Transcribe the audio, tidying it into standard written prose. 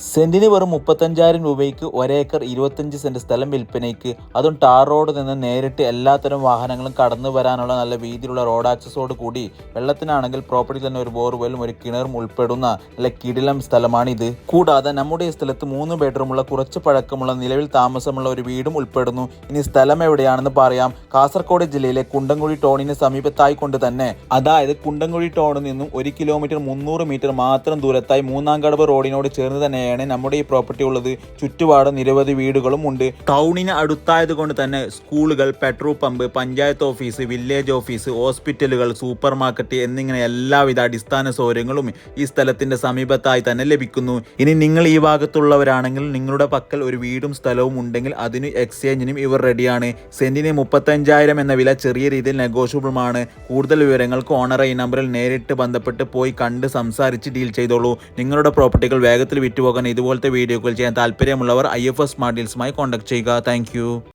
സെന്റിന് വെറും 35,000 രൂപയ്ക്ക് ഒരേക്കർ 25 സെന്റ് സ്ഥലം വിൽപ്പനയ്ക്ക്. അതും ടാർ റോഡ് നിന്ന് നേരിട്ട് എല്ലാത്തരം വാഹനങ്ങളും കടന്നു വരാനുള്ള നല്ല വീതിയിലുള്ള റോഡ് ആക്സസോട് കൂടി. വെള്ളത്തിനാണെങ്കിൽ പ്രോപ്പർട്ടി തന്നെ ഒരു ബോർവെല്ലും ഒരു കിണറും ഉൾപ്പെടുന്ന നല്ല കിടിലം സ്ഥലമാണിത്. കൂടാതെ നമ്മുടെ ഈ സ്ഥലത്ത് 3 ബെഡ്റൂമുള്ള കുറച്ച് പഴക്കമുള്ള നിലവിൽ താമസമുള്ള ഒരു വീടും ഉൾപ്പെടുന്നു. ഇനി സ്ഥലം എവിടെയാണെന്ന് പറയാം. കാസർഗോഡ് ജില്ലയിലെ കുണ്ടംകുഴി ടൗണിന് സമീപത്തായി കൊണ്ട് തന്നെ, അതായത് കുണ്ടംകുഴി ടൗണിൽ നിന്നും 1 കിലോമീറ്റർ 300 മീറ്റർ മാത്രം ദൂരത്തായി മൂന്നാംകടവ് റോഡിനോട് ചേർന്ന് തന്നെ നമ്മുടെ ഈ പ്രോപ്പർട്ടി ഉള്ളത്. ചുറ്റുപാടും നിരവധി വീടുകളും ഉണ്ട്. ടൗണിന് അടുത്തായത് കൊണ്ട് തന്നെ സ്കൂളുകൾ, petrol pump, panchayat office, village office, ഹോസ്പിറ്റലുകൾ, സൂപ്പർ മാർക്കറ്റ് എന്നിങ്ങനെ എല്ലാവിധ അടിസ്ഥാന സൗകര്യങ്ങളും ഈ സ്ഥലത്തിന്റെ സമീപത്തായി തന്നെ ലഭിക്കുന്നു. ഇനി നിങ്ങൾ ഈ ഭാഗത്തുള്ളവരാണെങ്കിൽ നിങ്ങളുടെ പക്കൽ ഒരു വീടും സ്ഥലവും ഉണ്ടെങ്കിൽ അതിന് എക്സ്ചേഞ്ചിനും ഇവർ റെഡിയാണ്. സെന്റിന് 35,000 എന്ന വില ചെറിയ രീതിയിൽ നെഗോഷ്യബിളുമാണ്. കൂടുതൽ വിവരങ്ങൾക്ക് ഓണറെ ഈ നമ്പറിൽ നേരിട്ട് ബന്ധപ്പെട്ട് പോയി കണ്ട് സംസാരിച്ച് ഡീൽ ചെയ്തോളൂ. നിങ്ങളുടെ പ്രോപ്പർട്ടികൾ വേഗത്തിൽ വിറ്റുപോകാൻ ഇതുപോലത്തെ വീഡിയോകൾ ചെയ്യാൻ താല്പര്യമുള്ളവർ IFS സ്മാർട്ട് ഡീൽസുമായി കോൺടാക്ട് ചെയ്യുക. താങ്ക്